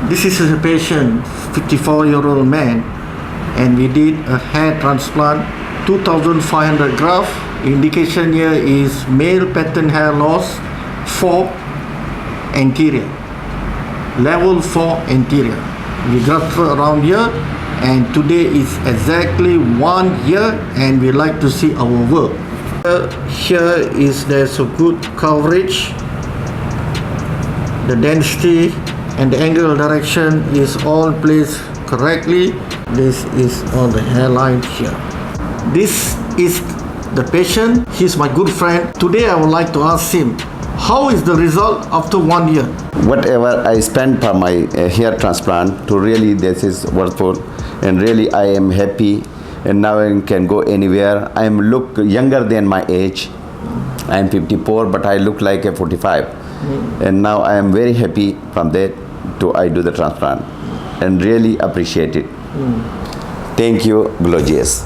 This is a patient, 54-year-old man, and we did a hair transplant, 2,500 graft. Indication here is male pattern hair loss, 4 anterior, level 4 anterior. We grafted around here, and today is exactly 1 year, and we like to see our work. Here is there's a good coverage. The density and the angle direction is all placed correctly. This is all the hairline here. This is the patient. He's my good friend. Today I would like to ask him, how is the result after 1 year? Whatever I spent for my hair transplant, to really this is worthful, and really I am happy, and now I can go anywhere. I am look younger than my age. I am 54, but I look like a 45. And now I am very happy from that to I do the transplant, and really appreciate it. Thank you, Glorious.